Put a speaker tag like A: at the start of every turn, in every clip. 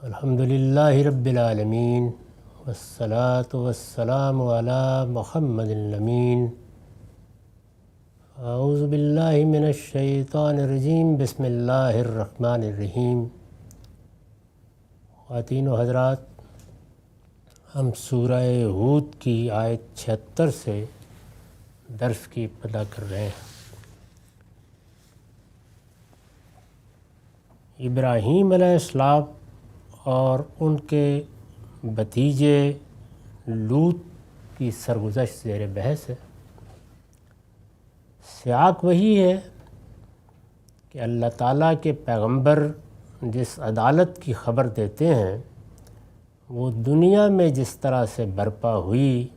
A: الحمدللہ رب العالمین والصلاة والسلام علی محمد الامین۔ اعوذ باللہ من الشیطان الرجیم، بسم اللہ الرحمن الرحیم۔ خواتین و حضرات، ہم سورہ ہود کی آیت 76 سے درس کی ابتدا کر رہے ہیں۔ ابراہیم علیہ السلام اور ان کے بھتیجے لوط کی سرگزشت زیر بحث ہے۔ سیاق وہی ہے کہ اللہ تعالیٰ کے پیغمبر جس عدالت کی خبر دیتے ہیں وہ دنیا میں جس طرح سے برپا ہوئی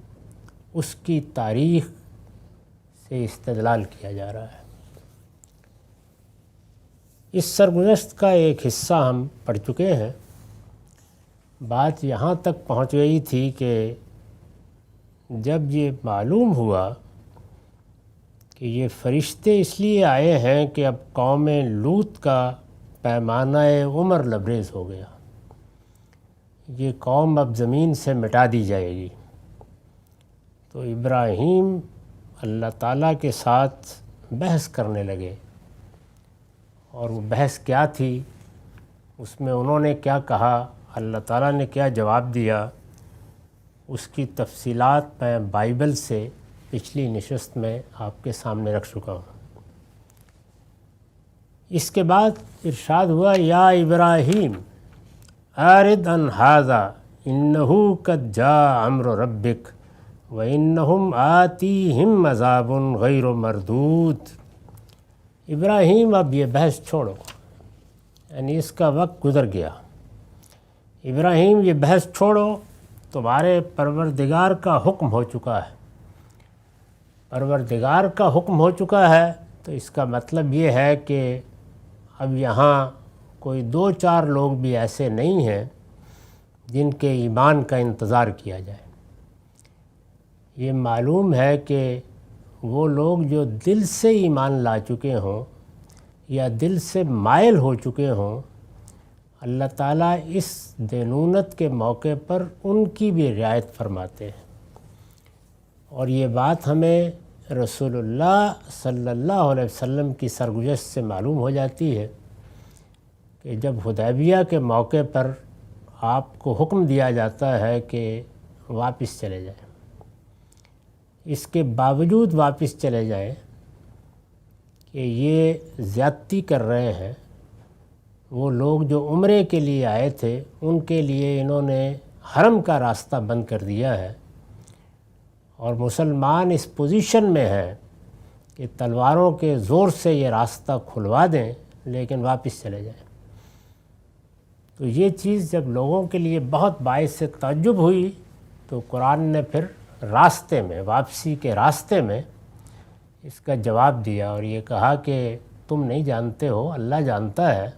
A: اس کی تاریخ سے استدلال کیا جا رہا ہے۔ اس سرگزشت کا ایک حصہ ہم پڑھ چکے ہیں۔ بات یہاں تک پہنچ گئی تھی کہ جب یہ معلوم ہوا کہ یہ فرشتے اس لیے آئے ہیں کہ اب قوم لوط کا پیمانہ عمر لبریز ہو گیا، یہ قوم اب زمین سے مٹا دی جائے گی، تو ابراہیم اللہ تعالیٰ کے ساتھ بحث کرنے لگے۔ اور وہ بحث کیا تھی، اس میں انہوں نے کیا کہا، اللہ تعالیٰ نے کیا جواب دیا، اس کی تفصیلات میں بائبل سے پچھلی نشست میں آپ کے سامنے رکھ چکا ہوں۔ اس کے بعد ارشاد ہوا، یا ابراہیم اعرض عن ھذا انہ قد جاء امر ربک وانہم آتیہم عذاب غیر مردود۔ ابراہیم اب یہ بحث چھوڑو، یعنی اس کا وقت گزر گیا۔ ابراہیم یہ بحث چھوڑو، تمہارے پروردگار کا حکم ہو چکا ہے۔ پروردگار کا حکم ہو چکا ہے تو اس کا مطلب یہ ہے کہ اب یہاں کوئی دو چار لوگ بھی ایسے نہیں ہیں جن کے ایمان کا انتظار کیا جائے۔ یہ معلوم ہے کہ وہ لوگ جو دل سے ایمان لا چکے ہوں یا دل سے مائل ہو چکے ہوں، اللہ تعالیٰ اس دینونت کے موقع پر ان کی بھی رعایت فرماتے ہیں۔ اور یہ بات ہمیں رسول اللہ صلی اللہ علیہ وسلم کی سرگزشت سے معلوم ہو جاتی ہے کہ جب حدیبیہ کے موقع پر آپ کو حکم دیا جاتا ہے کہ واپس چلے جائیں، اس کے باوجود واپس چلے جائیں کہ یہ زیادتی کر رہے ہیں، وہ لوگ جو عمرے کے لیے آئے تھے ان کے لیے انہوں نے حرم کا راستہ بند کر دیا ہے، اور مسلمان اس پوزیشن میں ہیں کہ تلواروں کے زور سے یہ راستہ کھلوا دیں لیکن واپس چلے جائیں۔ تو یہ چیز جب لوگوں کے لیے بہت باعث تعجب ہوئی تو قرآن نے پھر راستے میں، واپسی کے راستے میں اس کا جواب دیا اور یہ کہا کہ تم نہیں جانتے ہو، اللہ جانتا ہے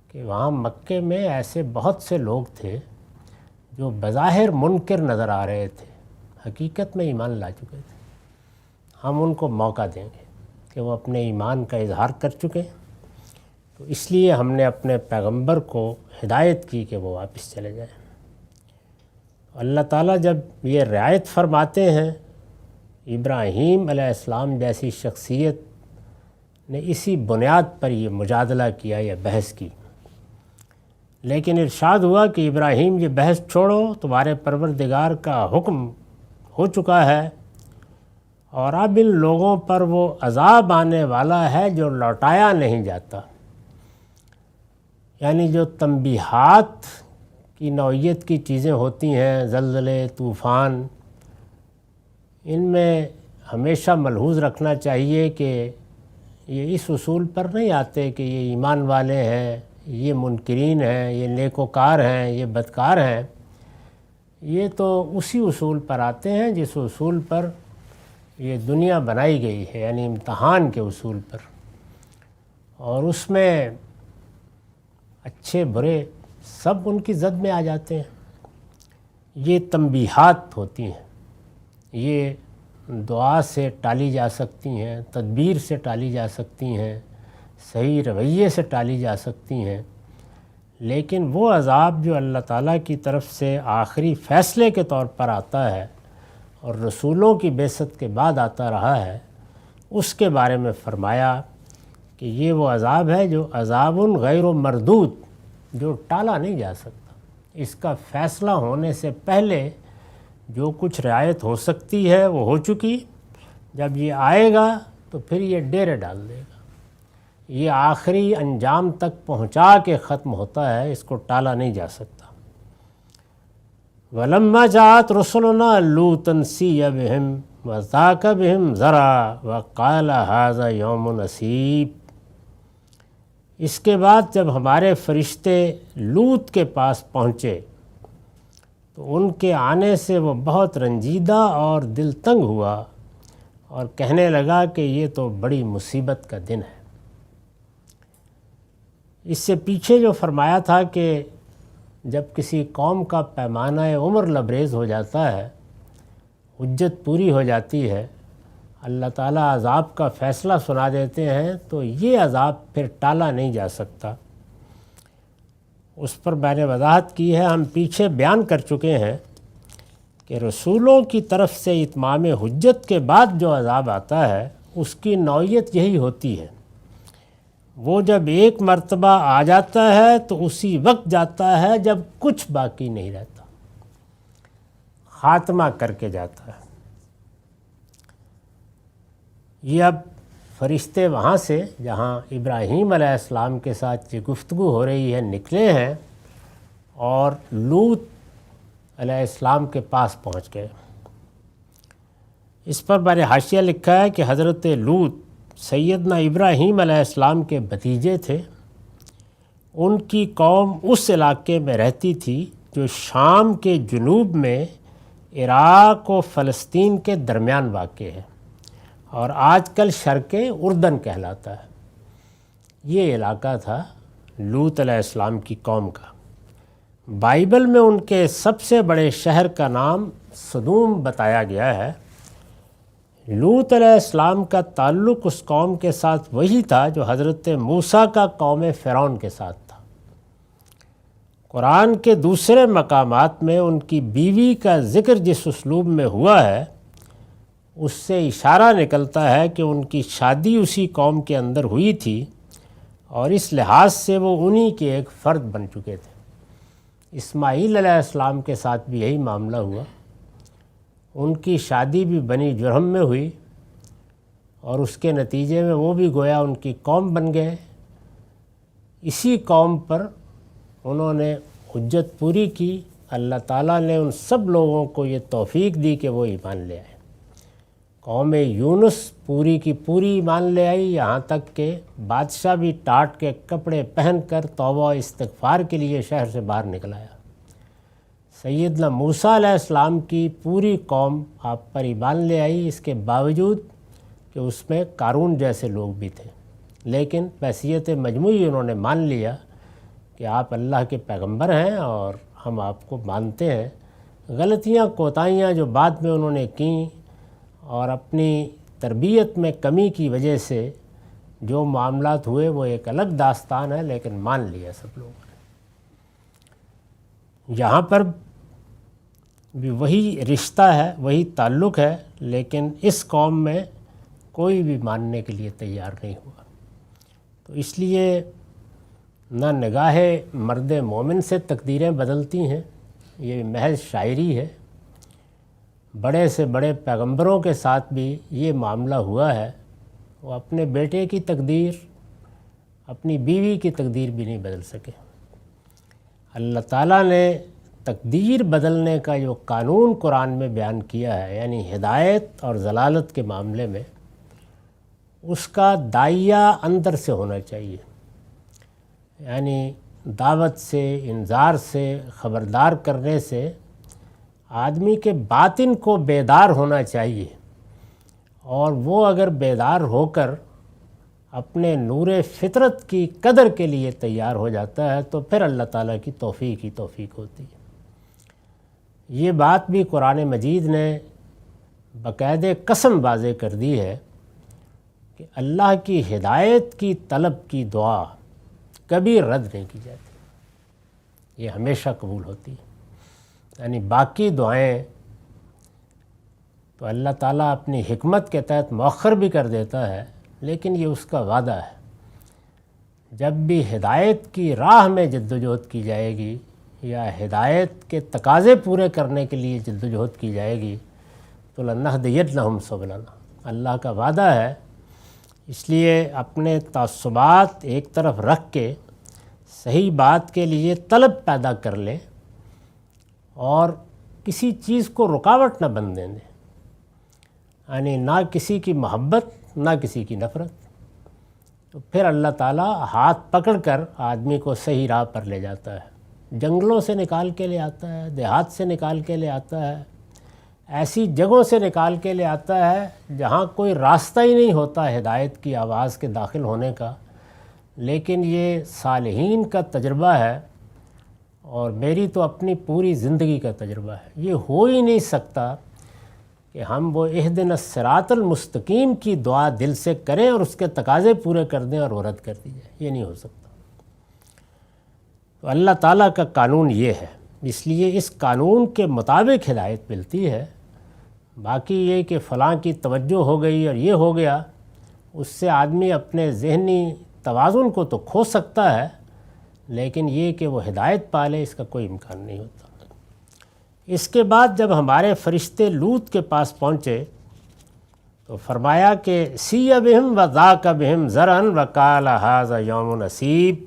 A: کہ وہاں مکے میں ایسے بہت سے لوگ تھے جو بظاہر منکر نظر آ رہے تھے، حقیقت میں ایمان لا چکے تھے۔ ہم ان کو موقع دیں گے کہ وہ اپنے ایمان کا اظہار کر چکے، تو اس لیے ہم نے اپنے پیغمبر کو ہدایت کی کہ وہ واپس چلے جائیں۔ اللہ تعالیٰ جب یہ رعایت فرماتے ہیں، ابراہیم علیہ السلام جیسی شخصیت نے اسی بنیاد پر یہ مجادلہ کیا یا بحث کی، لیکن ارشاد ہوا کہ ابراہیم یہ بحث چھوڑو، تمہارے پروردگار کا حکم ہو چکا ہے اور اب ان لوگوں پر وہ عذاب آنے والا ہے جو لوٹایا نہیں جاتا۔ یعنی جو تنبیہات کی نوعیت کی چیزیں ہوتی ہیں، زلزلے، طوفان، ان میں ہمیشہ ملحوظ رکھنا چاہیے کہ یہ اس اصول پر نہیں آتے کہ یہ ایمان والے ہیں، یہ منکرین ہیں، یہ نیکوکار ہیں، یہ بدکار ہیں۔ یہ تو اسی اصول پر آتے ہیں جس اصول پر یہ دنیا بنائی گئی ہے، یعنی امتحان کے اصول پر، اور اس میں اچھے برے سب ان کی زد میں آ جاتے ہیں۔ یہ تنبیہات ہوتی ہیں، یہ دعا سے ٹالی جا سکتی ہیں، تدبیر سے ٹالی جا سکتی ہیں، صحیح رویے سے ٹالی جا سکتی ہیں، لیکن وہ عذاب جو اللہ تعالیٰ کی طرف سے آخری فیصلے کے طور پر آتا ہے اور رسولوں کی بعثت کے بعد آتا رہا ہے، اس کے بارے میں فرمایا کہ یہ وہ عذاب ہے جو عذاب غیر مردود، جو ٹالا نہیں جا سکتا۔ اس کا فیصلہ ہونے سے پہلے جو کچھ رعایت ہو سکتی ہے وہ ہو چکی، جب یہ آئے گا تو پھر یہ ڈیرے ڈال دے گا، یہ آخری انجام تک پہنچا کے ختم ہوتا ہے، اس کو ٹالا نہیں جا سکتا۔ وَلَمَّا جَاءَتْ رُسُلُنَا لُوطًا سِیَّ بِهِمْ وَضَاقَ بِهِمْ ذَرْعًا وَقَالَ هَٰذَا يَوْمٌ عَسِیرٌ۔ اس کے بعد جب ہمارے فرشتے لوط کے پاس پہنچے تو ان کے آنے سے وہ بہت رنجیدہ اور دل تنگ ہوا اور کہنے لگا کہ یہ تو بڑی مصیبت کا دن ہے۔ اس سے پیچھے جو فرمایا تھا کہ جب کسی قوم کا پیمانہ عمر لبریز ہو جاتا ہے، حجت پوری ہو جاتی ہے، اللہ تعالیٰ عذاب کا فیصلہ سنا دیتے ہیں، تو یہ عذاب پھر ٹالا نہیں جا سکتا۔ اس پر میں نے وضاحت کی ہے، ہم پیچھے بیان کر چکے ہیں کہ رسولوں کی طرف سے اتمام حجت کے بعد جو عذاب آتا ہے اس کی نوعیت یہی ہوتی ہے، وہ جب ایک مرتبہ آ جاتا ہے تو اسی وقت جاتا ہے جب کچھ باقی نہیں رہتا، خاتمہ کر کے جاتا ہے۔ یہ اب فرشتے وہاں سے جہاں ابراہیم علیہ السلام کے ساتھ یہ گفتگو ہو رہی ہے نکلے ہیں اور لوط علیہ السلام کے پاس پہنچ گئے۔ اس پر میں نے حاشیہ لکھا ہے کہ حضرت لوط سیدنا ابراہیم علیہ السلام کے بھتیجے تھے۔ ان کی قوم اس علاقے میں رہتی تھی جو شام کے جنوب میں عراق و فلسطین کے درمیان واقع ہے اور آج کل شرق اردن کہلاتا ہے۔ یہ علاقہ تھا لوط علیہ السلام کی قوم کا۔ بائبل میں ان کے سب سے بڑے شہر کا نام سدوم بتایا گیا ہے۔ لوط علیہ السلام کا تعلق اس قوم کے ساتھ وہی تھا جو حضرت موسیٰ کا قوم فرعون کے ساتھ تھا۔ قرآن کے دوسرے مقامات میں ان کی بیوی کا ذکر جس اسلوب میں ہوا ہے اس سے اشارہ نکلتا ہے کہ ان کی شادی اسی قوم کے اندر ہوئی تھی اور اس لحاظ سے وہ انہی کے ایک فرد بن چکے تھے۔ اسماعیل علیہ السلام کے ساتھ بھی یہی معاملہ ہوا، ان کی شادی بھی بنی جرہم میں ہوئی اور اس کے نتیجے میں وہ بھی گویا ان کی قوم بن گئے۔ اسی قوم پر انہوں نے حجت پوری کی، اللہ تعالیٰ نے ان سب لوگوں کو یہ توفیق دی کہ وہ ایمان لے آئے۔ قوم یونس پوری کی پوری ایمان لے آئی، یہاں تک کہ بادشاہ بھی ٹاٹ کے کپڑے پہن کر توبہ استغفار کے لیے شہر سے باہر نکل آیا۔ سیدنا موسیٰ علیہ السلام کی پوری قوم آپ پر ایمان لے آئی، اس کے باوجود کہ اس میں قارون جیسے لوگ بھی تھے، لیکن بحیثیت مجموعی انہوں نے مان لیا کہ آپ اللہ کے پیغمبر ہیں اور ہم آپ کو مانتے ہیں۔ غلطیاں کوتاہیاں جو بعد میں انہوں نے کیں اور اپنی تربیت میں کمی کی وجہ سے جو معاملات ہوئے وہ ایک الگ داستان ہے، لیکن مان لیا سب لوگوں نے۔ یہاں پر بھی وہی رشتہ ہے، وہی تعلق ہے، لیکن اس قوم میں کوئی بھی ماننے کے لیے تیار نہیں ہوا۔ تو اس لیے نہ نگاہ مرد مومن سے تقدیریں بدلتی ہیں، یہ محض شاعری ہے۔ بڑے سے بڑے پیغمبروں کے ساتھ بھی یہ معاملہ ہوا ہے، وہ اپنے بیٹے کی تقدیر، اپنی بیوی کی تقدیر بھی نہیں بدل سکے۔ اللہ تعالیٰ نے تقدیر بدلنے کا جو قانون قرآن میں بیان کیا ہے، یعنی ہدایت اور ضلالت کے معاملے میں، اس کا داعیہ اندر سے ہونا چاہیے، یعنی دعوت سے، انذار سے، خبردار کرنے سے آدمی کے باطن کو بیدار ہونا چاہیے، اور وہ اگر بیدار ہو کر اپنے نور فطرت کی قدر کے لیے تیار ہو جاتا ہے تو پھر اللہ تعالیٰ کی توفیق ہی توفیق ہوتی ہے۔ یہ بات بھی قرآن مجید نے باقاعدہ قسم واضح کر دی ہے کہ اللہ کی ہدایت کی طلب کی دعا کبھی رد نہیں کی جاتی، یہ ہمیشہ قبول ہوتی ہے۔ یعنی باقی دعائیں تو اللہ تعالیٰ اپنی حکمت کے تحت مؤخر بھی کر دیتا ہے، لیکن یہ اس کا وعدہ ہے جب بھی ہدایت کی راہ میں جدوجہد کی جائے گی یا ہدایت کے تقاضے پورے کرنے کے لیے جدوجہد کی جائے گی تو لَنَهْدِيَنَّهُمْ سُبُلَنَا، اللہ کا وعدہ ہے۔ اس لیے اپنے تعصبات ایک طرف رکھ کے صحیح بات کے لیے طلب پیدا کر لیں اور کسی چیز کو رکاوٹ نہ بننے دیں، یعنی نہ کسی کی محبت نہ کسی کی نفرت، تو پھر اللہ تعالیٰ ہاتھ پکڑ کر آدمی کو صحیح راہ پر لے جاتا ہے، جنگلوں سے نکال کے لے آتا ہے، دیہات سے نکال کے لے آتا ہے، ایسی جگہوں سے نکال کے لے آتا ہے جہاں کوئی راستہ ہی نہیں ہوتا ہدایت کی آواز کے داخل ہونے کا۔ لیکن یہ صالحین کا تجربہ ہے اور میری تو اپنی پوری زندگی کا تجربہ ہے۔ یہ ہو ہی نہیں سکتا کہ ہم وہ اہدنا الصراط المستقیم کی دعا دل سے کریں اور اس کے تقاضے پورے کر دیں اور وہ رد کر دی جائے، یہ نہیں ہو سکتا۔ تو اللہ تعالیٰ کا قانون یہ ہے، اس لیے اس قانون کے مطابق ہدایت ملتی ہے۔ باقی یہ کہ فلاں کی توجہ ہو گئی اور یہ ہو گیا، اس سے آدمی اپنے ذہنی توازن کو تو کھو سکتا ہے، لیکن یہ کہ وہ ہدایت پالے اس کا کوئی امکان نہیں ہوتا۔ اس کے بعد جب ہمارے فرشتے لوط کے پاس پہنچے تو فرمایا کہ سِیَّ بِہِمْ وَذَاقَ بِہِمْ ذَرْعًا وَقَالَ هَٰذَا یوم نصیب،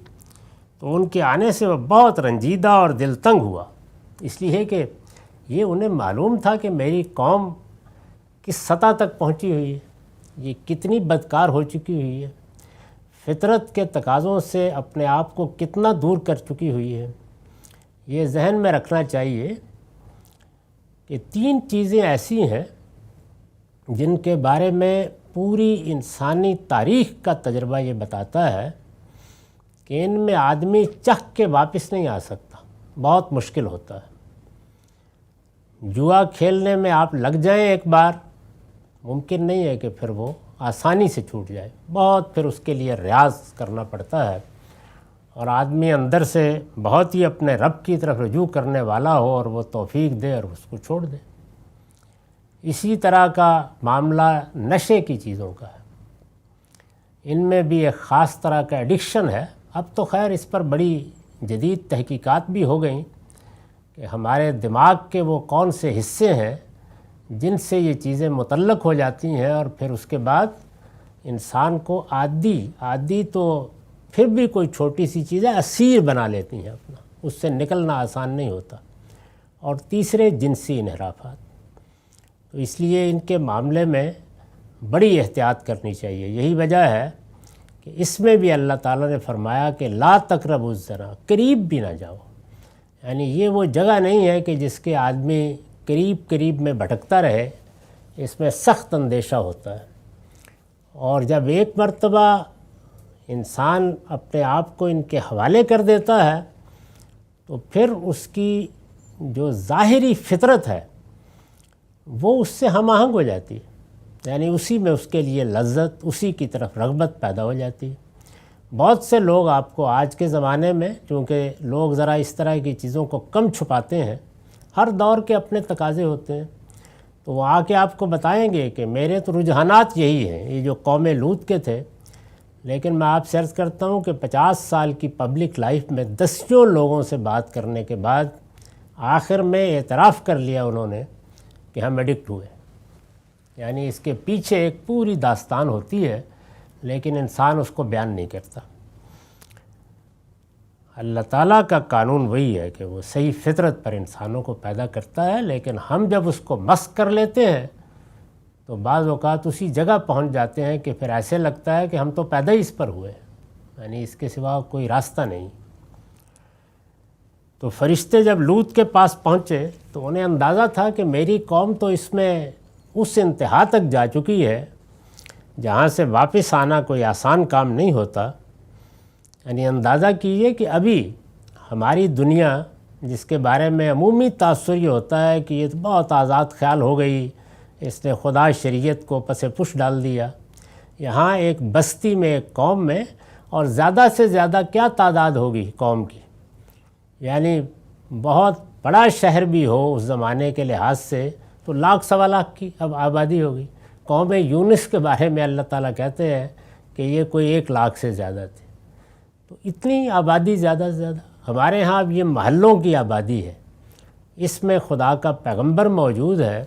A: تو ان کے آنے سے وہ بہت رنجیدہ اور دل تنگ ہوا، اس لیے کہ یہ انہیں معلوم تھا کہ میری قوم کس سطح تک پہنچی ہوئی ہے، یہ کتنی بدکار ہو چکی ہوئی ہے، فطرت کے تقاضوں سے اپنے آپ کو کتنا دور کر چکی ہوئی ہے۔ یہ ذہن میں رکھنا چاہیے کہ 3 چیزیں ایسی ہیں جن کے بارے میں پوری انسانی تاریخ کا تجربہ یہ بتاتا ہے کہ ان میں آدمی چکھ کے واپس نہیں آ سکتا، بہت مشکل ہوتا ہے۔ جوا کھیلنے میں آپ لگ جائیں ایک بار، ممکن نہیں ہے کہ پھر وہ آسانی سے چھوٹ جائے، بہت پھر اس کے لیے ریاض کرنا پڑتا ہے، اور آدمی اندر سے بہت ہی اپنے رب کی طرف رجوع کرنے والا ہو اور وہ توفیق دے اور اس کو چھوڑ دے۔ اسی طرح کا معاملہ نشے کی چیزوں کا ہے، ان میں بھی ایک خاص طرح کا ایڈکشن ہے۔ اب تو خیر اس پر بڑی جدید تحقیقات بھی ہو گئیں کہ ہمارے دماغ کے وہ کون سے حصے ہیں جن سے یہ چیزیں متعلق ہو جاتی ہیں، اور پھر اس کے بعد انسان کو عادی تو پھر بھی کوئی چھوٹی سی چیزیں اسیر بنا لیتی ہیں اپنا، اس سے نکلنا آسان نہیں ہوتا۔ اور تیسرے جنسی انحرافات، تو اس لیے ان کے معاملے میں بڑی احتیاط کرنی چاہیے۔ یہی وجہ ہے کہ اس میں بھی اللہ تعالیٰ نے فرمایا کہ لا تقربوا الزنا، قریب بھی نہ جاؤ، یعنی یہ وہ جگہ نہیں ہے کہ جس کے آدمی قریب میں بھٹکتا رہے، اس میں سخت اندیشہ ہوتا ہے۔ اور جب ایک مرتبہ انسان اپنے آپ کو ان کے حوالے کر دیتا ہے تو پھر اس کی جو ظاہری فطرت ہے وہ اس سے ہم آہنگ ہو جاتی ہے، یعنی اسی میں اس کے لیے لذت، اسی کی طرف رغبت پیدا ہو جاتی ہے۔ بہت سے لوگ آپ کو آج کے زمانے میں، چونکہ لوگ ذرا اس طرح کی چیزوں کو کم چھپاتے ہیں، ہر دور کے اپنے تقاضے ہوتے ہیں، تو وہ آ کے آپ کو بتائیں گے کہ میرے تو رجحانات یہی ہیں، یہ جو قوم لوط کے تھے۔ لیکن میں آپ سے عرض کرتا ہوں کہ 50 سال کی پبلک لائف میں دسیوں لوگوں سے بات کرنے کے بعد آخر میں اعتراف کر لیا انہوں نے کہ ہم ایڈکٹ ہوئے۔ یعنی اس کے پیچھے ایک پوری داستان ہوتی ہے، لیکن انسان اس کو بیان نہیں کرتا۔ اللہ تعالیٰ کا قانون وہی ہے کہ وہ صحیح فطرت پر انسانوں کو پیدا کرتا ہے، لیکن ہم جب اس کو مسخ کر لیتے ہیں تو بعض اوقات اسی جگہ پہنچ جاتے ہیں کہ پھر ایسے لگتا ہے کہ ہم تو پیدا ہی اس پر ہوئے، یعنی اس کے سوا کوئی راستہ نہیں۔ تو فرشتے جب لوط کے پاس پہنچے تو انہیں اندازہ تھا کہ میری قوم تو اس میں اس انتہا تک جا چکی ہے جہاں سے واپس آنا کوئی آسان کام نہیں ہوتا۔ یعنی اندازہ کیجئے کہ ابھی ہماری دنیا، جس کے بارے میں عمومی تاثر یہ ہوتا ہے کہ یہ تو بہت آزاد خیال ہو گئی، اس نے خدا شریعت کو پس پش ڈال دیا، یہاں ایک بستی میں، ایک قوم میں، اور زیادہ سے زیادہ کیا تعداد ہوگی قوم کی، یعنی بہت بڑا شہر بھی ہو اس زمانے کے لحاظ سے تو 1,00,000-1,15,00,000 کی اب آبادی ہوگی۔ قوم یونس کے بارے میں اللہ تعالیٰ کہتے ہیں کہ یہ کوئی 1,00,000 سے زیادہ تھی، تو اتنی آبادی زیادہ سے زیادہ۔ ہمارے ہاں اب یہ محلوں کی آبادی ہے، اس میں خدا کا پیغمبر موجود ہے،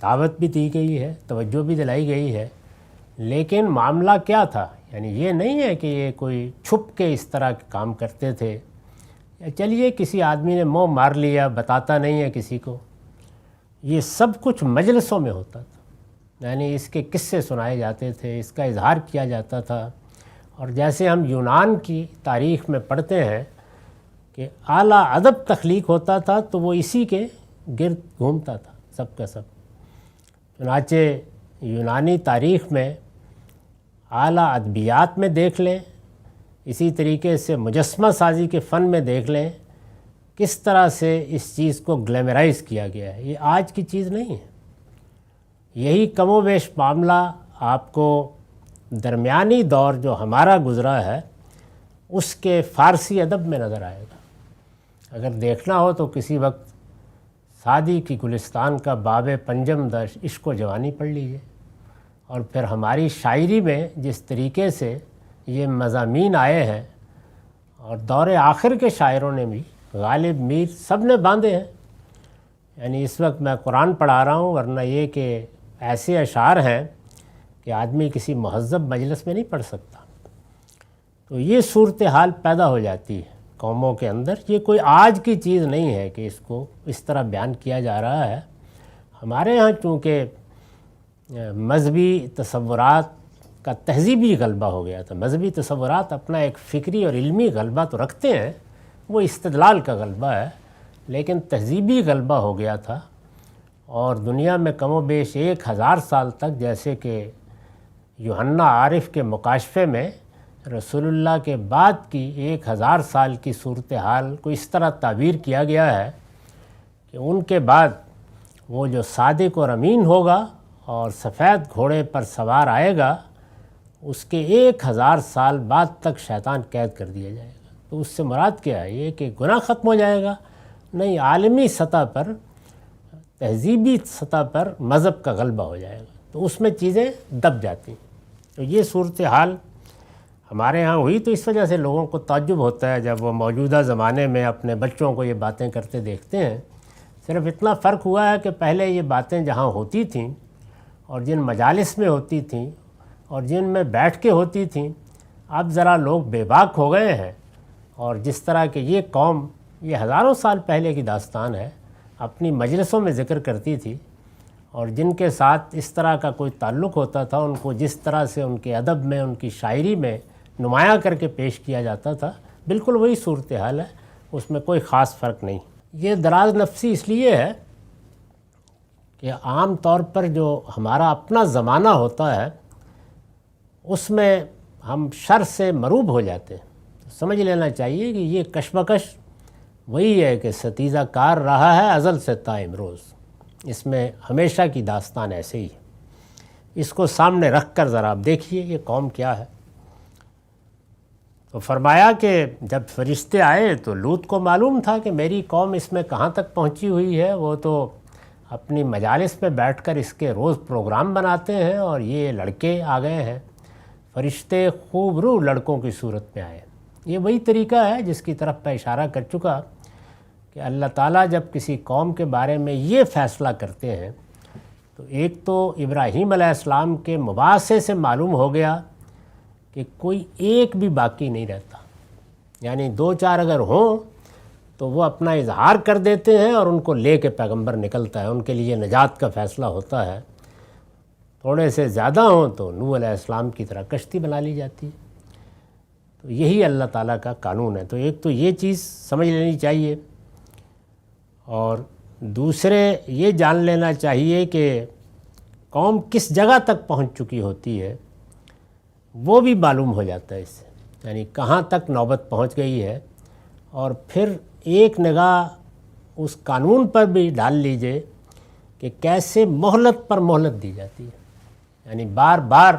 A: دعوت بھی دی گئی ہے، توجہ بھی دلائی گئی ہے، لیکن معاملہ کیا تھا؟ یعنی یہ نہیں ہے کہ یہ کوئی چھپ کے اس طرح کے کام کرتے تھے، چلیے کسی آدمی نے منہ مار لیا، بتاتا نہیں ہے کسی کو، یہ سب کچھ مجلسوں میں ہوتا تھا، یعنی اس کے قصے سنائے جاتے تھے، اس کا اظہار کیا جاتا تھا۔ اور جیسے ہم یونان کی تاریخ میں پڑھتے ہیں کہ اعلیٰ ادب تخلیق ہوتا تھا تو وہ اسی کے گرد گھومتا تھا سب کا سب۔ چنانچہ یونانی تاریخ میں اعلیٰ ادبیات میں دیکھ لیں، اسی طریقے سے مجسمہ سازی کے فن میں دیکھ لیں، کس طرح سے اس چیز کو گلیمرائز کیا گیا ہے۔ یہ آج کی چیز نہیں ہے، یہی کم و بیش معاملہ آپ کو درمیانی دور جو ہمارا گزرا ہے اس کے فارسی ادب میں نظر آئے گا۔ اگر دیکھنا ہو تو کسی وقت سعدی کی گلستان کا باب پنجم در عشق و جوانی پڑھ لیجئے، اور پھر ہماری شاعری میں جس طریقے سے یہ مضامین آئے ہیں، اور دور آخر کے شاعروں نے بھی، غالب، میر، سب نے باندھے ہیں۔ یعنی اس وقت میں قرآن پڑھا رہا ہوں، ورنہ یہ کہ ایسے اشعار ہیں کہ آدمی کسی مہذب مجلس میں نہیں پڑھ سکتا۔ تو یہ صورتحال پیدا ہو جاتی ہے قوموں کے اندر۔ یہ کوئی آج کی چیز نہیں ہے کہ اس کو اس طرح بیان کیا جا رہا ہے۔ ہمارے ہاں چونکہ مذہبی تصورات کا تہذیبی غلبہ ہو گیا تھا، مذہبی تصورات اپنا ایک فکری اور علمی غلبہ تو رکھتے ہیں، وہ استدلال کا غلبہ ہے، لیکن تہذیبی غلبہ ہو گیا تھا، اور دنیا میں کم و بیش 1,000 سال تک، جیسے کہ یوحنا عارف کے مکاشفے میں رسول اللہ کے بعد کی 1,000 سال کی صورتحال کو اس طرح تعبیر کیا گیا ہے کہ ان کے بعد وہ جو صادق اور امین ہوگا اور سفید گھوڑے پر سوار آئے گا، اس کے 1,000 سال بعد تک شیطان قید کر دیا جائے گا۔ تو اس سے مراد کیا ہے؟ یہ کہ گناہ ختم ہو جائے گا؟ نہیں، عالمی سطح پر، تہذیبی سطح پر مذہب کا غلبہ ہو جائے گا، تو اس میں چیزیں دب جاتی ہیں۔ تو یہ صورتحال ہمارے ہاں ہوئی، تو اس وجہ سے لوگوں کو تعجب ہوتا ہے جب وہ موجودہ زمانے میں اپنے بچوں کو یہ باتیں کرتے دیکھتے ہیں۔ صرف اتنا فرق ہوا ہے کہ پہلے یہ باتیں جہاں ہوتی تھیں اور جن مجالس میں ہوتی تھیں اور جن میں بیٹھ کے ہوتی تھیں، اب ذرا لوگ بے باک ہو گئے ہیں، اور جس طرح کہ یہ قوم، یہ ہزاروں سال پہلے کی داستان ہے، اپنی مجلسوں میں ذکر کرتی تھی، اور جن کے ساتھ اس طرح کا کوئی تعلق ہوتا تھا ان کو جس طرح سے ان کے ادب میں، ان کی شاعری میں نمایاں کر کے پیش کیا جاتا تھا، بالکل وہی صورتحال ہے، اس میں کوئی خاص فرق نہیں۔ یہ دراز نفسی اس لیے ہے کہ عام طور پر جو ہمارا اپنا زمانہ ہوتا ہے اس میں ہم شر سے مروب ہو جاتے ہیں۔ سمجھ لینا چاہیے کہ یہ کشمکش وہی ہے کہ ستیزہ کار رہا ہے ازل سے تا امروز، اس میں ہمیشہ کی داستان ایسے ہی ہے۔ اس کو سامنے رکھ کر ذرا آپ دیکھیے یہ قوم کیا ہے۔ تو فرمایا کہ جب فرشتے آئے تو لوط کو معلوم تھا کہ میری قوم اس میں کہاں تک پہنچی ہوئی ہے، وہ تو اپنی مجالس میں بیٹھ کر اس کے روز پروگرام بناتے ہیں، اور یہ لڑکے آ گئے ہیں، فرشتے خوب روح لڑکوں کی صورت میں آئے۔ یہ وہی طریقہ ہے جس کی طرف میں اشارہ کر چکا کہ اللہ تعالیٰ جب کسی قوم کے بارے میں یہ فیصلہ کرتے ہیں تو ایک تو ابراہیم علیہ السلام کے مباحثے سے معلوم ہو گیا کہ کوئی ایک بھی باقی نہیں رہتا، یعنی 2-4 اگر ہوں تو وہ اپنا اظہار کر دیتے ہیں اور ان کو لے کے پیغمبر نکلتا ہے، ان کے لیے نجات کا فیصلہ ہوتا ہے۔ تھوڑے سے زیادہ ہوں تو نوح علیہ السلام کی طرح کشتی بنا لی جاتی ہے۔ تو یہی اللہ تعالیٰ کا قانون ہے۔ تو ایک تو یہ چیز سمجھ لینی چاہیے، اور دوسرے یہ جان لینا چاہیے کہ قوم کس جگہ تک پہنچ چکی ہوتی ہے وہ بھی معلوم ہو جاتا ہے اس سے، یعنی کہاں تک نوبت پہنچ گئی ہے۔ اور پھر ایک نگاہ اس قانون پر بھی ڈال لیجئے کہ کیسے مہلت پر مہلت دی جاتی ہے، یعنی بار بار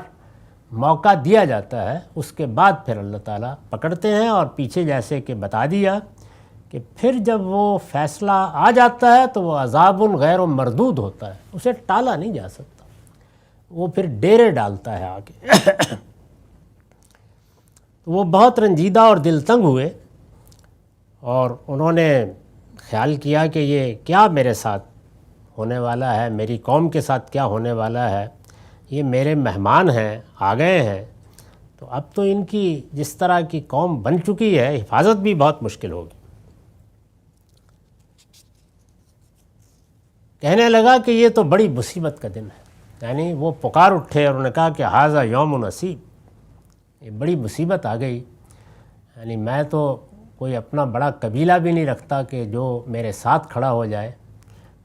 A: موقع دیا جاتا ہے اس کے بعد پھر اللہ تعالیٰ پکڑتے ہیں، اور پیچھے جیسے کہ بتا دیا کہ پھر جب وہ فیصلہ آ جاتا ہے تو وہ عذاب غیر مردود ہوتا ہے، اسے ٹالا نہیں جا سکتا، وہ پھر ڈیرے ڈالتا ہے آگے۔ تو وہ بہت رنجیدہ اور دل تنگ ہوئے، اور انہوں نے خیال کیا کہ یہ کیا میرے ساتھ ہونے والا ہے، میری قوم کے ساتھ کیا ہونے والا ہے، یہ میرے مہمان ہیں، آ گئے ہیں، تو اب تو ان کی جس طرح کی قوم بن چکی ہے حفاظت بھی بہت مشکل ہوگی۔ کہنے لگا کہ یہ تو بڑی مصیبت کا دن ہے، یعنی وہ پکار اٹھے اور انہوں نے کہا کہ ھذا یوم عصیب، یہ بڑی مصیبت آ گئی، یعنی میں تو کوئی اپنا بڑا قبیلہ بھی نہیں رکھتا کہ جو میرے ساتھ کھڑا ہو جائے،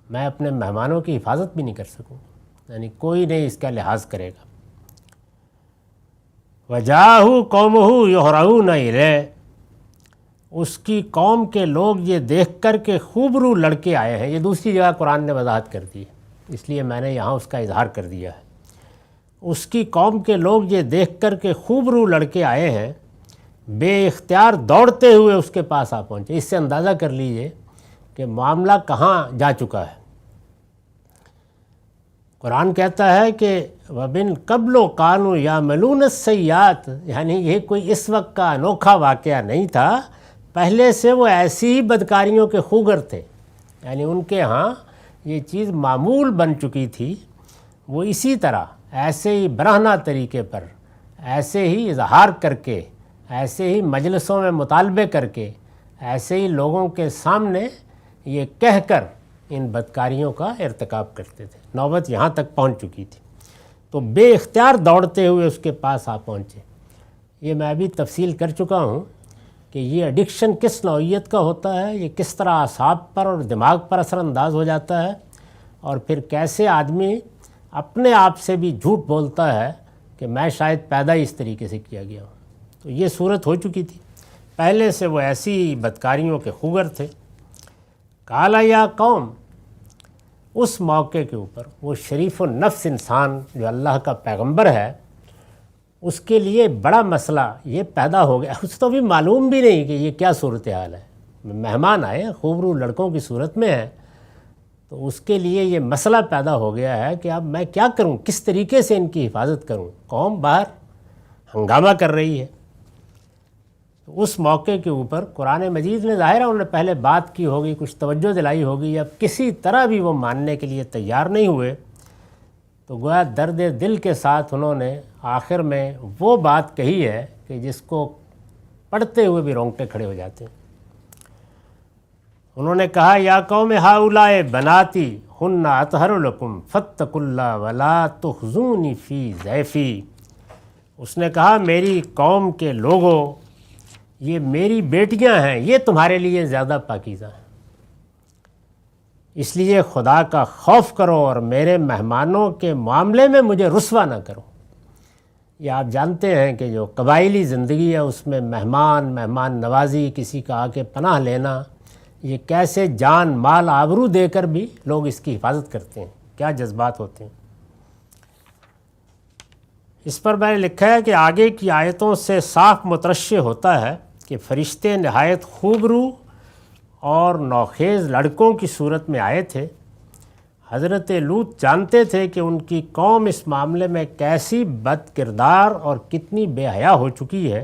A: میں اپنے مہمانوں کی حفاظت بھی نہیں کر سکوں، یعنی کوئی نہیں اس کا لحاظ کرے گا۔ وجاءہ قومہ یہرعون الیہ، اس کی قوم کے لوگ یہ دیکھ کر کے خوبرو لڑکے آئے ہیں، یہ دوسری جگہ قرآن نے وضاحت کر دی ہے، اس لیے میں نے یہاں اس کا اظہار کر دیا ہے۔ اس کی قوم کے لوگ یہ دیکھ کر کے خوبرو لڑکے آئے ہیں، بے اختیار دوڑتے ہوئے اس کے پاس آ پہنچے۔ اس سے اندازہ کر لیجئے کہ معاملہ کہاں جا چکا ہے۔ قرآن کہتا ہے کہ وَبِن قَبْلُ كَانُوا يَعْمَلُونَ السَّيِّئَاتِ، یعنی یہ کوئی اس وقت کا انوکھا واقعہ نہیں تھا، پہلے سے وہ ایسی ہی بدکاریوں کے خوگر تھے، یعنی ان کے ہاں یہ چیز معمول بن چکی تھی، وہ اسی طرح ایسے ہی برہنہ طریقے پر، ایسے ہی اظہار کر کے، ایسے ہی مجلسوں میں مطالبے کر کے، ایسے ہی لوگوں کے سامنے یہ کہہ کر ان بدکاریوں کا ارتکاب کرتے تھے۔ نوبت یہاں تک پہنچ چکی تھی، تو بے اختیار دوڑتے ہوئے اس کے پاس آ پہنچے۔ یہ میں بھی تفصیل کر چکا ہوں کہ یہ ایڈکشن کس نوعیت کا ہوتا ہے، یہ کس طرح اعصاب پر اور دماغ پر اثر انداز ہو جاتا ہے، اور پھر کیسے آدمی اپنے آپ سے بھی جھوٹ بولتا ہے کہ میں شاید پیدا ہی اس طریقے سے کیا گیا ہوں۔ تو یہ صورت ہو چکی تھی، پہلے سے وہ ایسی بدکاریوں کے خوگر تھے۔ قال یا قوم، اس موقع کے اوپر وہ شریف النفس انسان جو اللہ کا پیغمبر ہے، اس کے لیے بڑا مسئلہ یہ پیدا ہو گیا۔ اس تو بھی معلوم بھی نہیں کہ یہ کیا صورتحال ہے، مہمان آئے خوبرو لڑکوں کی صورت میں ہے، تو اس کے لیے یہ مسئلہ پیدا ہو گیا ہے کہ اب میں کیا کروں، کس طریقے سے ان کی حفاظت کروں، قوم باہر ہنگامہ کر رہی ہے۔ تو اس موقع کے اوپر قرآن مجید نے ظاہر ہے انہوں نے پہلے بات کی ہوگی، کچھ توجہ دلائی ہوگی، اب کسی طرح بھی وہ ماننے کے لیے تیار نہیں ہوئے، تو گویا درد دل کے ساتھ انہوں نے آخر میں وہ بات کہی ہے کہ جس کو پڑھتے ہوئے بھی رونگٹے کھڑے ہو جاتے ہیں۔ انہوں نے کہا یا قوم ہؤلاء بناتی ہن اطہر لکم فاتقوا اللہ ولا تخزونی فی ضیفی۔ اس نے کہا میری قوم کے لوگوں، یہ میری بیٹیاں ہیں، یہ تمہارے لیے زیادہ پاکیزہ ہیں، اس لیے خدا کا خوف کرو اور میرے مہمانوں کے معاملے میں مجھے رسوا نہ کرو۔ یہ آپ جانتے ہیں کہ جو قبائلی زندگی ہے اس میں مہمان نوازی، کسی کا آ کے پناہ لینا، یہ کیسے جان مال آبرو دے کر بھی لوگ اس کی حفاظت کرتے ہیں، کیا جذبات ہوتے ہیں۔ اس پر میں نے لکھا ہے کہ آگے کی آیتوں سے صاف مترشح ہوتا ہے کہ فرشتے نہایت خوبرو اور نوخیز لڑکوں کی صورت میں آئے تھے۔ حضرت لوط جانتے تھے کہ ان کی قوم اس معاملے میں کیسی بد کردار اور کتنی بے حیا ہو چکی ہے،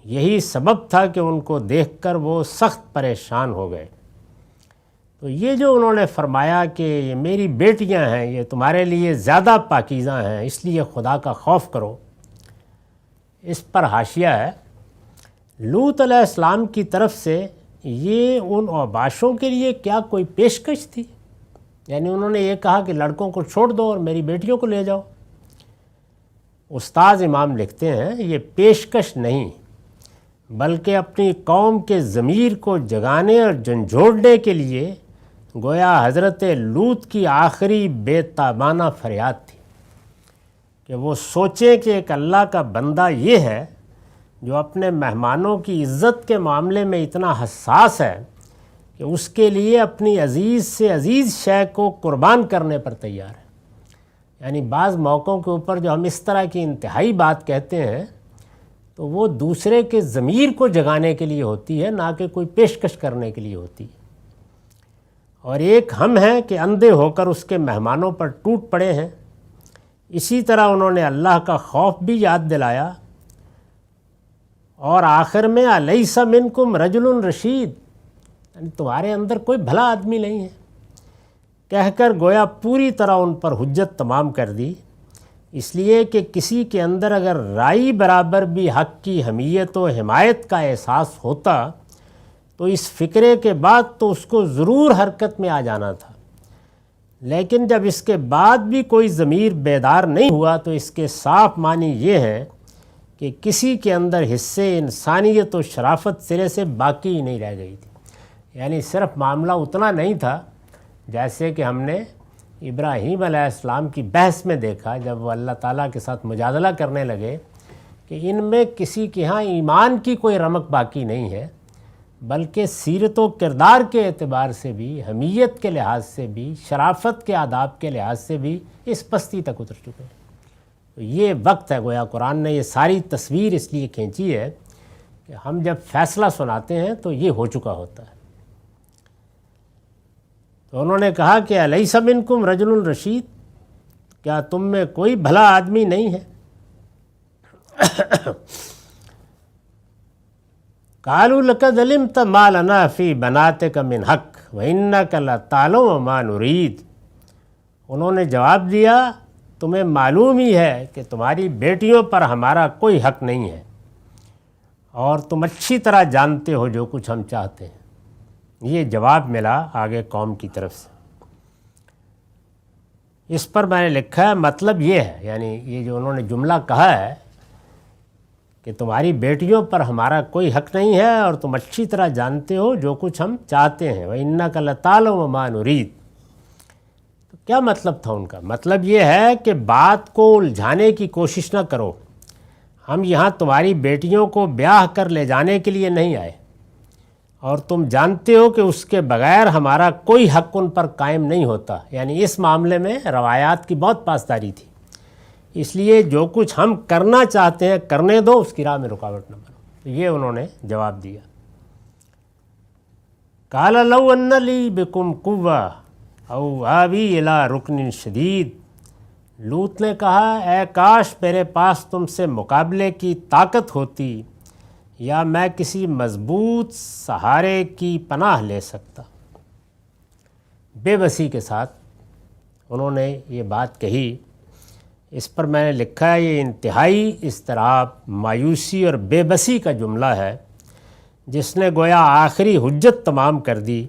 A: یہی سبب تھا کہ ان کو دیکھ کر وہ سخت پریشان ہو گئے۔ تو یہ جو انہوں نے فرمایا کہ یہ میری بیٹیاں ہیں، یہ تمہارے لیے زیادہ پاکیزہ ہیں، اس لیے خدا کا خوف کرو، اس پر حاشیہ ہے لوط علیہ السلام کی طرف سے یہ ان اوباشوں کے لیے کیا کوئی پیشکش تھی؟ یعنی انہوں نے یہ کہا کہ لڑکوں کو چھوڑ دو اور میری بیٹیوں کو لے جاؤ۔ استاذ امام لکھتے ہیں یہ پیشکش نہیں، بلکہ اپنی قوم کے ضمیر کو جگانے اور جھنجھوڑنے کے لیے گویا حضرت لوط کی آخری بے تابانہ فریاد تھی کہ وہ سوچیں کہ ایک اللہ کا بندہ یہ ہے جو اپنے مہمانوں کی عزت کے معاملے میں اتنا حساس ہے کہ اس کے لیے اپنی عزیز سے عزیز شے کو قربان کرنے پر تیار ہے۔ یعنی بعض موقعوں کے اوپر جو ہم اس طرح کی انتہائی بات کہتے ہیں تو وہ دوسرے کے ضمیر کو جگانے کے لیے ہوتی ہے، نہ کہ کوئی پیشکش کرنے کے لیے ہوتی ہے۔ اور ایک ہم ہیں کہ اندھے ہو کر اس کے مہمانوں پر ٹوٹ پڑے ہیں۔ اسی طرح انہوں نے اللہ کا خوف بھی یاد دلایا، اور آخر میں الیس منکم رجل رشید، یعنی تمہارے اندر کوئی بھلا آدمی نہیں ہے، کہہ کر گویا پوری طرح ان پر حجت تمام کر دی۔ اس لیے کہ کسی کے اندر اگر رائی برابر بھی حق کی حمیت و حمایت کا احساس ہوتا تو اس فکرے کے بعد تو اس کو ضرور حرکت میں آ جانا تھا، لیکن جب اس کے بعد بھی کوئی ضمیر بیدار نہیں ہوا تو اس کے صاف معنی یہ ہے کہ کسی کے اندر حصے انسانیت و شرافت سرے سے باقی ہی نہیں رہ گئی تھی۔ یعنی صرف معاملہ اتنا نہیں تھا جیسے کہ ہم نے ابراہیم علیہ السلام کی بحث میں دیکھا، جب وہ اللہ تعالیٰ کے ساتھ مجادلہ کرنے لگے کہ ان میں کسی کے ہاں ایمان کی کوئی رمق باقی نہیں ہے، بلکہ سیرت و کردار کے اعتبار سے بھی، حمیت کے لحاظ سے بھی، شرافت کے آداب کے لحاظ سے بھی اس پستی تک اتر چکے ہیں۔ تو یہ وقت ہے، گویا قرآن نے یہ ساری تصویر اس لیے کھینچی ہے کہ ہم جب فیصلہ سناتے ہیں تو یہ ہو چکا ہوتا ہے۔ تو انہوں نے کہا کہ الیس منکم رجل رشید، کیا تم میں کوئی بھلا آدمی نہیں ہے؟ قالوا لقد علمت ما لنا فی بناتک من حق وانک لتعلم ما نرید۔ انہوں نے جواب دیا، تمہیں معلوم ہی ہے کہ تمہاری بیٹیوں پر ہمارا کوئی حق نہیں ہے، اور تم اچھی طرح جانتے ہو جو کچھ ہم چاہتے ہیں۔ یہ جواب ملا آگے قوم کی طرف سے۔ اس پر میں نے لکھا ہے مطلب یہ ہے، یعنی یہ جو انہوں نے جملہ کہا ہے کہ تمہاری بیٹیوں پر ہمارا کوئی حق نہیں ہے اور تم اچھی طرح جانتے ہو جو کچھ ہم چاہتے ہیں، وَإِنَّكَ لَتَعْلَمُ مَا نُرِيدُ۔ تو کیا مطلب تھا ان کا؟ مطلب یہ ہے کہ بات کو الجھانے کی کوشش نہ کرو، ہم یہاں تمہاری بیٹیوں کو بیاہ کر لے جانے کے لیے نہیں آئے، اور تم جانتے ہو کہ اس کے بغیر ہمارا کوئی حق ان پر قائم نہیں ہوتا۔ یعنی اس معاملے میں روایات کی بہت پاسداری تھی، اس لیے جو کچھ ہم کرنا چاہتے ہیں کرنے دو، اس کی راہ میں رکاوٹ نہ بنو۔ تو یہ انہوں نے جواب دیا۔ قال لو ان لی بکم قوہ او آوی الی رکن شدید۔ لوط نے کہا، اے کاش میرے پاس تم سے مقابلے کی طاقت ہوتی، یا میں کسی مضبوط سہارے کی پناہ لے سکتا۔ بے بسی کے ساتھ انہوں نے یہ بات کہی۔ اس پر میں نے لکھا ہے یہ انتہائی اضطراب، مایوسی اور بے بسی کا جملہ ہے جس نے گویا آخری حجت تمام کر دی۔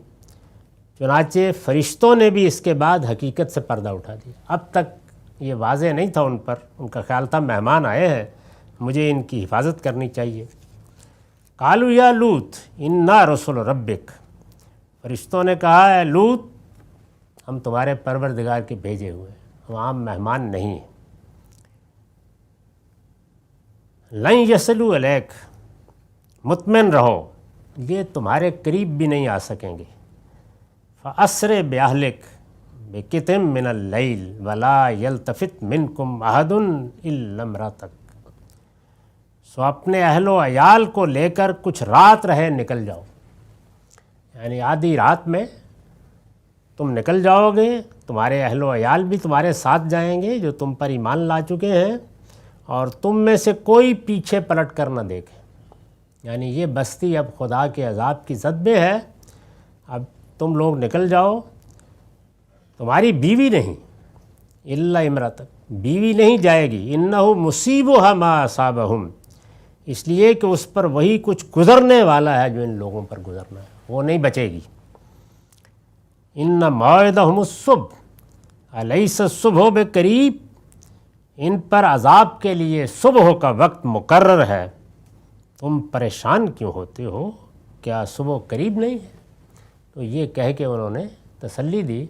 A: چنانچہ فرشتوں نے بھی اس کے بعد حقیقت سے پردہ اٹھا دیا۔ اب تک یہ واضح نہیں تھا ان پر، ان کا خیال تھا مہمان آئے ہیں، مجھے ان کی حفاظت کرنی چاہیے۔ قالوا یا لوط انا رسول ربک۔ فرشتوں نے کہا، اے لوط ہم تمہارے پروردگار کے بھیجے ہوئے ہیں، ہم عام مہمان نہیں ہیں۔ لن یصلوا الیک، مطمئن رہو یہ تمہارے قریب بھی نہیں آ سکیں گے۔ فاسر باہلک بقطع من اللیل ولا یلتفت منکم احد الا امرأتک۔ سو اپنے اہل و عیال کو لے کر کچھ رات رہے نکل جاؤ، یعنی آدھی رات میں تم نکل جاؤ گے، تمہارے اہل و عیال بھی تمہارے ساتھ جائیں گے جو تم پر ایمان لا چکے ہیں، اور تم میں سے کوئی پیچھے پلٹ کر نہ دیکھے۔ یعنی یہ بستی اب خدا کے عذاب کی زد میں ہے، اب تم لوگ نکل جاؤ، تمہاری بیوی نہیں، الا امرأتک، بیوی نہیں جائے گی، انہ مصیبھا ما اصابہم، اس لیے کہ اس پر وہی کچھ گزرنے والا ہے جو ان لوگوں پر گزرنا ہے، وہ نہیں بچے گی۔ ان موعدہم الصبح الیس الصبح بقریب، ان پر عذاب کے لیے صبح کا وقت مقرر ہے، تم پریشان کیوں ہوتے ہو، کیا صبح قریب نہیں ہے؟ تو یہ کہہ کے انہوں نے تسلی دی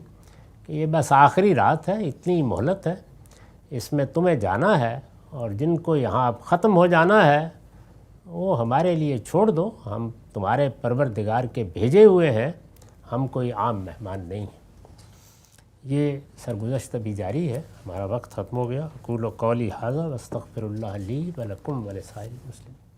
A: کہ یہ بس آخری رات ہے، اتنی مہلت ہے، اس میں تمہیں جانا ہے، اور جن کو یہاں اب ختم ہو جانا ہے وہ ہمارے لیے چھوڑ دو، ہم تمہارے پروردگار کے بھیجے ہوئے ہیں، ہم کوئی عام مہمان نہیں ہیں۔ یہ سرگزشت بھی جاری ہے، ہمارا وقت ختم ہو گیا۔ اقول قولی ھذا واستغفر اللہ لی ولکم ولسائر المسلمین۔